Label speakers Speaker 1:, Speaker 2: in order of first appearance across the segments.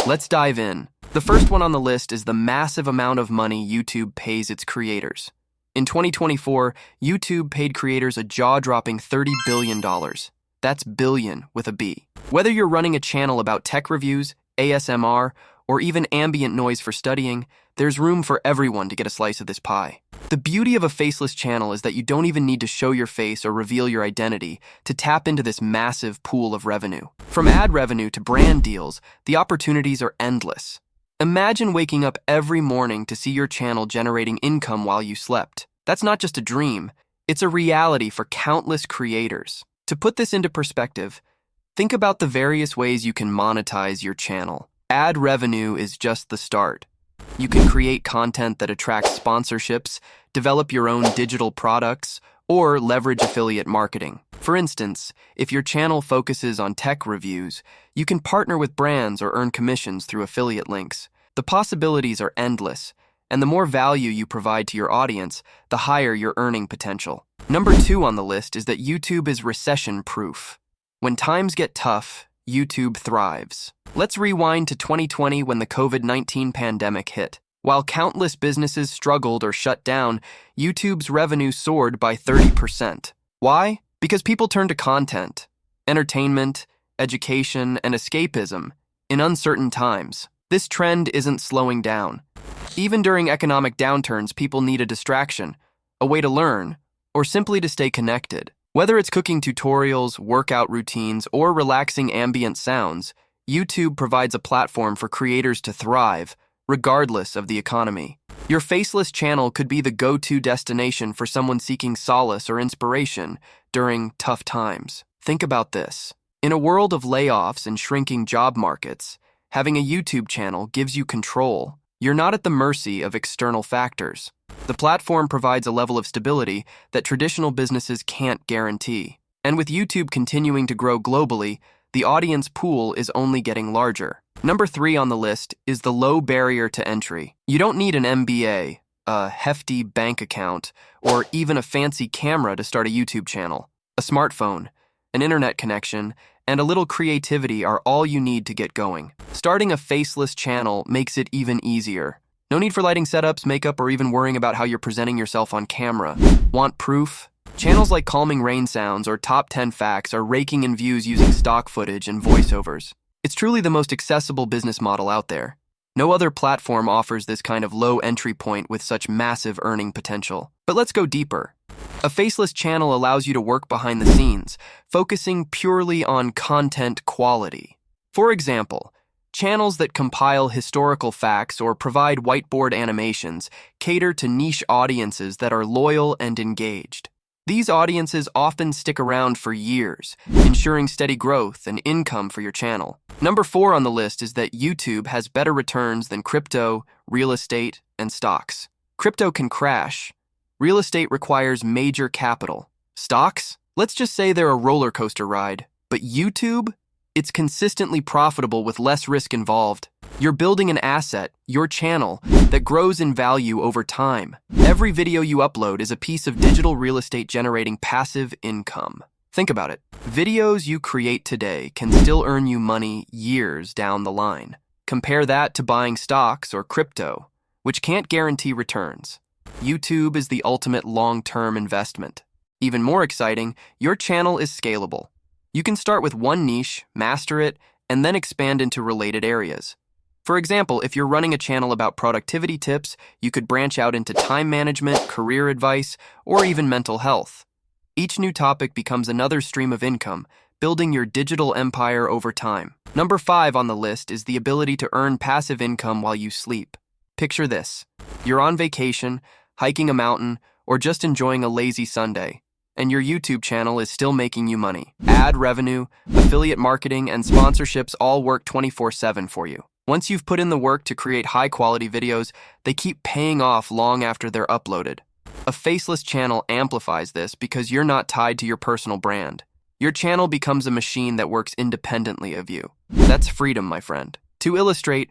Speaker 1: Let's dive in. The first one on the list is the massive amount of money YouTube pays its creators. In 2024, YouTube paid creators a jaw-dropping $30 billion. That's billion with a B. Whether you're running a channel about tech reviews, ASMR, or even ambient noise for studying, there's room for everyone to get a slice of this pie. The beauty of a faceless channel is that you don't even need to show your face or reveal your identity to tap into this massive pool of revenue. From ad revenue to brand deals, the opportunities are endless. Imagine waking up every morning to see your channel generating income while you slept. That's not just a dream, it's a reality for countless creators. To put this into perspective, think about the various ways you can monetize your channel. Ad revenue is just the start. You can create content that attracts sponsorships, develop your own digital products, or leverage affiliate marketing. For instance, if your channel focuses on tech reviews, you can partner with brands or earn commissions through affiliate links. The possibilities are endless, and the more value you provide to your audience, the higher your earning potential. Number 2 on the list is that YouTube is recession-proof. When times get tough, YouTube thrives. Let's rewind to 2020 when the COVID-19 pandemic hit. While countless businesses struggled or shut down, YouTube's revenue soared by 30%. Why? Because people turned to content, entertainment, education, and escapism in uncertain times. This trend isn't slowing down. Even during economic downturns, people need a distraction, a way to learn, or simply to stay connected. Whether it's cooking tutorials, workout routines, or relaxing ambient sounds, YouTube provides a platform for creators to thrive, regardless of the economy. Your faceless channel could be the go-to destination for someone seeking solace or inspiration during tough times. Think about this. In a world of layoffs and shrinking job markets, having a YouTube channel gives you control. You're not at the mercy of external factors. The platform provides a level of stability that traditional businesses can't guarantee. And with YouTube continuing to grow globally, the audience pool is only getting larger. Number 3 on the list is the low barrier to entry. You don't need an MBA, a hefty bank account, or even a fancy camera to start a YouTube channel. A smartphone, an internet connection, and a little creativity are all you need to get going. Starting a faceless channel makes it even easier. No need for lighting setups, makeup, or even worrying about how you're presenting yourself on camera. Want proof? Channels like Calming Rain Sounds or Top 10 Facts are raking in views using stock footage and voiceovers. It's truly the most accessible business model out there. No other platform offers this kind of low entry point with such massive earning potential. But let's go deeper. A faceless channel allows you to work behind the scenes, focusing purely on content quality. For example, channels that compile historical facts or provide whiteboard animations cater to niche audiences that are loyal and engaged. These audiences often stick around for years, ensuring steady growth and income for your channel. Number 4 on the list is that YouTube has better returns than crypto, real estate, and stocks. Crypto can crash. Real estate requires major capital. Stocks? Let's just say they're a roller coaster ride. But YouTube? It's consistently profitable with less risk involved. You're building an asset, your channel, that grows in value over time. Every video you upload is a piece of digital real estate generating passive income. Think about it. Videos you create today can still earn you money years down the line. Compare that to buying stocks or crypto, which can't guarantee returns. YouTube is the ultimate long-term investment. Even more exciting, your channel is scalable. You can start with one niche, master it, and then expand into related areas. For example, if you're running a channel about productivity tips, you could branch out into time management, career advice, or even mental health. Each new topic becomes another stream of income, building your digital empire over time. Number 5 on the list is the ability to earn passive income while you sleep. Picture this. You're on vacation, hiking a mountain, or just enjoying a lazy Sunday, and your YouTube channel is still making you money. Ad revenue, affiliate marketing, and sponsorships all work 24/7 for you. Once you've put in the work to create high-quality videos, they keep paying off long after they're uploaded. A faceless channel amplifies this because you're not tied to your personal brand. Your channel becomes a machine that works independently of you. That's freedom, my friend. To illustrate,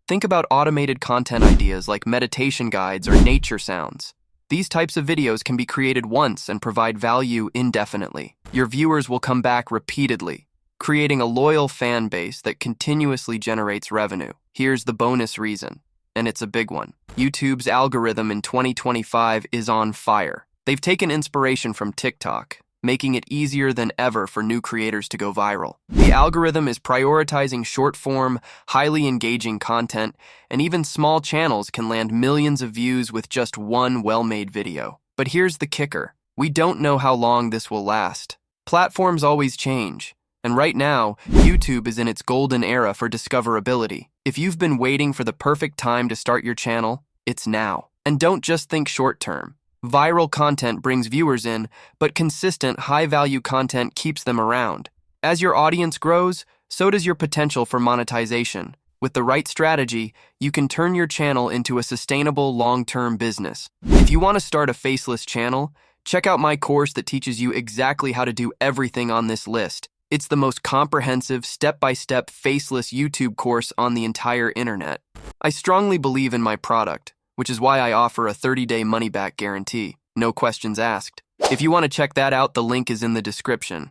Speaker 1: think about automated content ideas like meditation guides or nature sounds. These types of videos can be created once and provide value indefinitely. Your viewers will come back repeatedly, creating a loyal fan base that continuously generates revenue. Here's the bonus reason, and it's a big one. YouTube's algorithm in 2025 is on fire. They've taken inspiration from TikTok, making it easier than ever for new creators to go viral. The algorithm is prioritizing short-form, highly engaging content, and even small channels can land millions of views with just one well-made video. But here's the kicker. We don't know how long this will last. Platforms always change, and right now, YouTube is in its golden era for discoverability. If you've been waiting for the perfect time to start your channel, it's now. And don't just think short-term. Viral content brings viewers in, but consistent, high-value content keeps them around. As your audience grows, so does your potential for monetization. With the right strategy, you can turn your channel into a sustainable, long-term business. If you want to start a faceless channel, check out my course that teaches you exactly how to do everything on this list. It's the most comprehensive, step-by-step, faceless YouTube course on the entire internet. I strongly believe in my product, which is why I offer a 30-day money-back guarantee. No questions asked. If you want to check that out, the link is in the description.